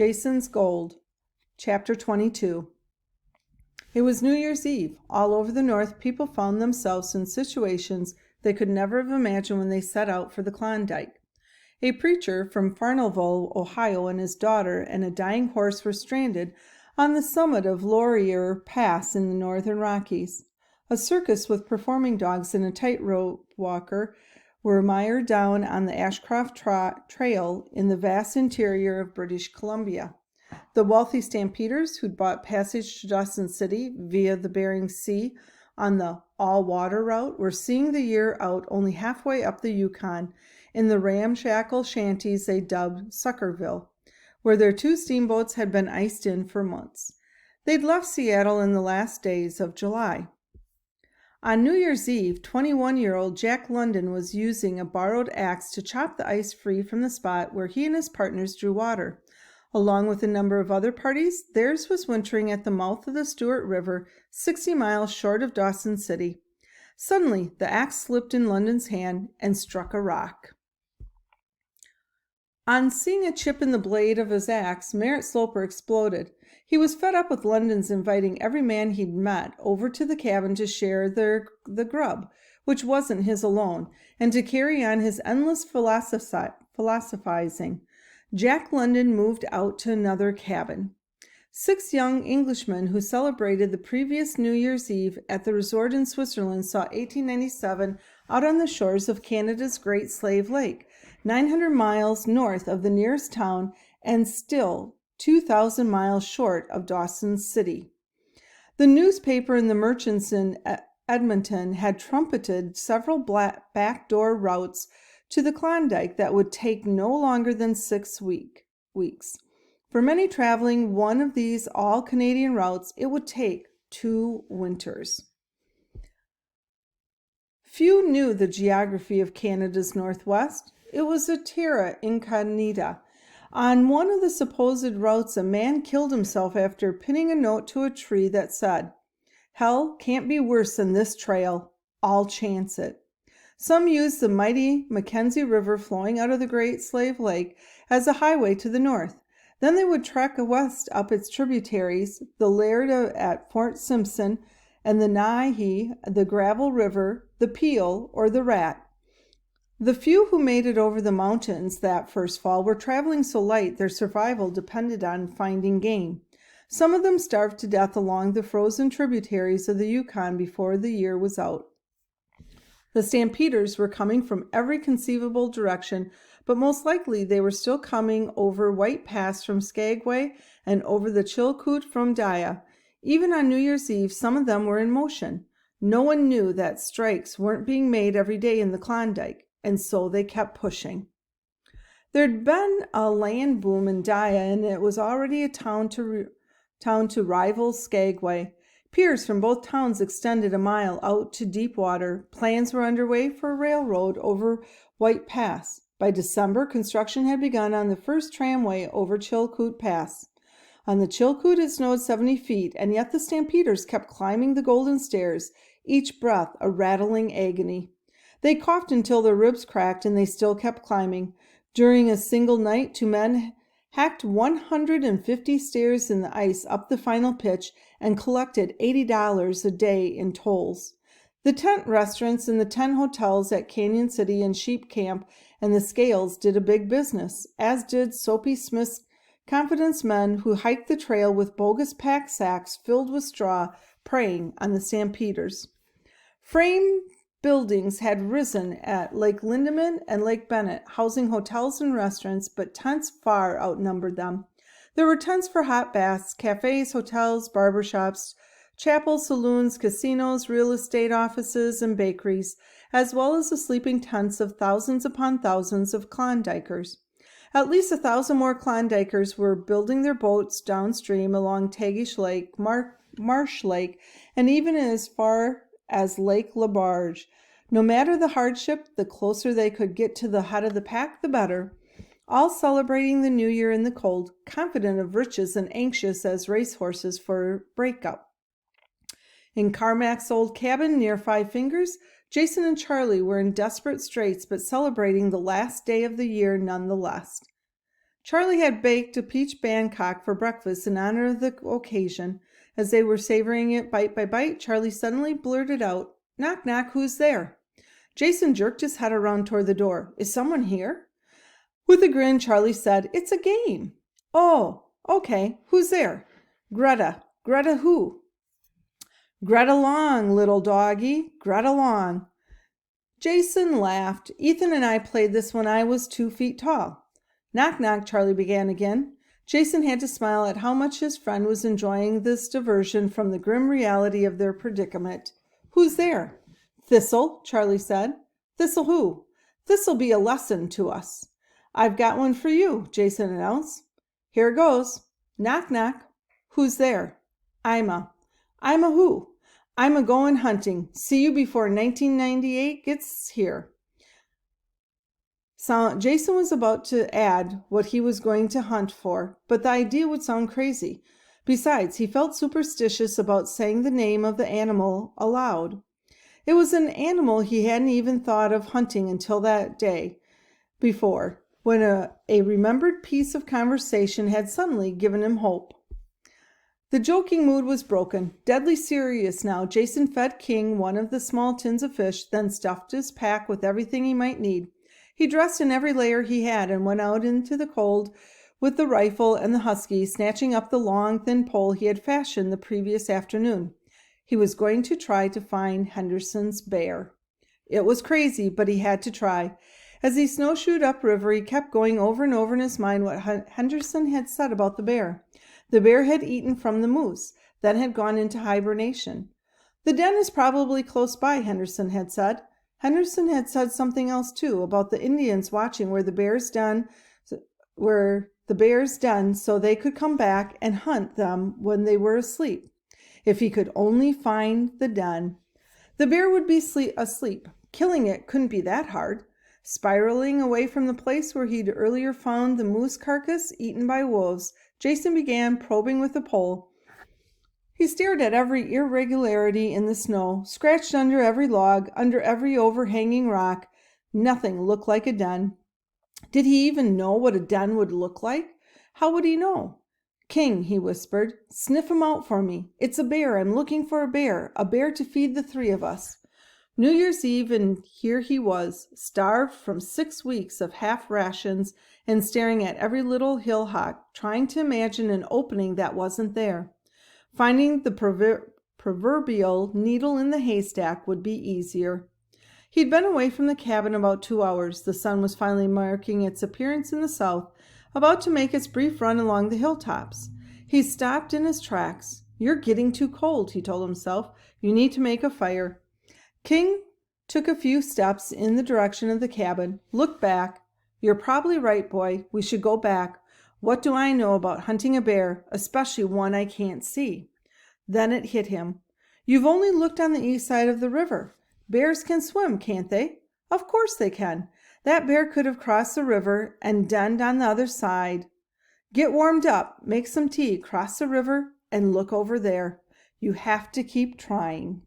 Jason's Gold, Chapter 22. It was New Year's Eve. All over the North, people found themselves in situations they could never have imagined when they set out for the Klondike. A preacher from Farnellville, Ohio, and his daughter and a dying horse were stranded on the summit of Laurier Pass in the northern Rockies. A circus with performing dogs and a tightrope walker were mired down on the Ashcroft Trail in the vast interior of British Columbia. The wealthy stampeders who'd bought passage to Dawson City via the Bering Sea on the all-water route were seeing the year out only halfway up the Yukon in the ramshackle shanties they dubbed Suckerville, where their 2 steamboats had been iced in for months. They'd left Seattle in the last days of July. On New Year's Eve, 21-year-old Jack London was using a borrowed axe to chop the ice free from the spot where he and his partners drew water. Along with a number of other parties, theirs was wintering at the mouth of the Stewart River, 60 miles short of Dawson City. Suddenly, the axe slipped in London's hand and struck a rock. On seeing a chip in the blade of his axe, Merritt Sloper exploded. He was fed up with London's inviting every man he'd met over to the cabin to share the grub, which wasn't his alone, and to carry on his endless philosophizing. Jack London moved out to another cabin. 6 young Englishmen who celebrated the previous New Year's Eve at the resort in Switzerland saw 1897 out on the shores of Canada's Great Slave Lake, 900 miles north of the nearest town and still 2,000 miles short of Dawson City. The newspaper and the merchants in Edmonton had trumpeted several backdoor routes to the Klondike that would take no longer than 6 weeks. For many traveling one of these all-Canadian routes, it would take 2 winters. Few knew the geography of Canada's Northwest. It was a terra incognita. On one of the supposed routes, a man killed himself after pinning a note to a tree that said, "Hell can't be worse than this trail. I'll chance it." Some used the mighty Mackenzie River flowing out of the Great Slave Lake as a highway to the north. Then they would trek west up its tributaries, the Laird at Fort Simpson, and the Nahe, the Gravel River, the Peel, or the Rat. The few who made it over the mountains that first fall were traveling so light their survival depended on finding game. Some of them starved to death along the frozen tributaries of the Yukon before the year was out. The stampeders were coming from every conceivable direction, but most likely they were still coming over White Pass from Skagway and over the Chilkoot from Daya. Even on New Year's Eve, some of them were in motion. No one knew that strikes weren't being made every day in the Klondike, and so they kept pushing. There'd been a land boom in Daya, and it was already a town to rival Skagway. Piers from both towns extended a mile out to deep water. Plans were underway for a railroad over White Pass. By December, construction had begun on the first tramway over Chilkoot Pass. On the Chilkoot, it snowed 70 feet, and yet the stampeders kept climbing the golden stairs, each breath a rattling agony. They coughed until their ribs cracked, and they still kept climbing. During a single night, 2 men hacked 150 stairs in the ice up the final pitch and collected $80 a day in tolls. The tent restaurants and the 10 hotels at Canyon City and Sheep Camp and the Scales did a big business, as did Soapy Smith's confidence men who hiked the trail with bogus pack sacks filled with straw, preying on the stampeders. Frame buildings had risen at Lake Lindeman and Lake Bennett, housing hotels and restaurants, but tents far outnumbered them. There were tents for hot baths, cafes, hotels, barber shops, chapels, saloons, casinos, real estate offices, and bakeries, as well as the sleeping tents of thousands upon thousands of Klondikers. At least 1,000 more Klondikers were building their boats downstream along Tagish Lake, Marsh Lake, and even as far as Lake LaBarge. No matter the hardship, the closer they could get to the head of the pack, the better. All celebrating the new year in the cold, confident of riches and anxious as racehorses for breakup. In Carmack's old cabin near Five Fingers, Jason and Charlie were in desperate straits but celebrating the last day of the year nonetheless. Charlie had baked a peach Bangkok for breakfast in honor of the occasion. As they were savoring it bite by bite, Charlie suddenly blurted out, "Knock, knock, who's there?" Jason jerked his head around toward the door. "Is someone here?" With a grin, Charlie said, "It's a game." "Oh, okay. Who's there?" "Greta." "Greta who?" "Greta Long, little doggy. Greta Long." Jason laughed. "Ethan and I played this when I was 2 feet tall." "Knock, knock," Charlie began again. Jason had to smile at how much his friend was enjoying this diversion from the grim reality of their predicament. "Who's there?" "Thistle," Charlie said. "Thistle who?" "This'll be a lesson to us." "I've got one for you," Jason announced. "Here goes. Knock, knock. Who's there?" "Ima." "Ima who?" "I'm a-goin' hunting. See you before 1998 gets here." So Jason was about to add what he was going to hunt for, but the idea would sound crazy. Besides, he felt superstitious about saying the name of the animal aloud. It was an animal he hadn't even thought of hunting until that day before, when a remembered piece of conversation had suddenly given him hope. The joking mood was broken. Deadly serious now, Jason fed King one of the small tins of fish, then stuffed his pack with everything he might need. He dressed in every layer he had and went out into the cold with the rifle and the husky, snatching up the long, thin pole he had fashioned the previous afternoon. He was going to try to find Henderson's bear. It was crazy, but he had to try. As he snowshoed upriver, he kept going over and over in his mind what Henderson had said about the bear. The bear had eaten from the moose, then had gone into hibernation. "The den is probably close by," Henderson had said. Henderson had said something else, too, about the Indians watching where the bear's den so they could come back and hunt them when they were asleep. If he could only find the den. The bear would be asleep. Killing it couldn't be that hard. Spiraling away from the place where he'd earlier found the moose carcass eaten by wolves, Jason began probing with the pole. He stared at every irregularity in the snow, scratched under every log, under every overhanging rock. Nothing looked like a den. Did he even know what a den would look like? How would he know? "King," he whispered, "sniff him out for me. It's a bear. I'm looking for a bear to feed the 3 of us." New Year's Eve, and here he was, starved from 6 weeks of half rations and staring at every little hillock, trying to imagine an opening that wasn't there. Finding the proverbial needle in the haystack would be easier. He'd been away from the cabin about 2 hours. The sun was finally making its appearance in the south, about to make its brief run along the hilltops. He stopped in his tracks. "You're getting too cold," he told himself. "You need to make a fire." King took a few steps in the direction of the cabin, looked back. "You're probably right, boy. We should go back. What do I know about hunting a bear, especially one I can't see?" Then it hit him. "You've only looked on the east side of the river. Bears can swim, can't they?" "Of course they can. That bear could have crossed the river and denned on the other side. Get warmed up, make some tea, cross the river, and look over there. You have to keep trying."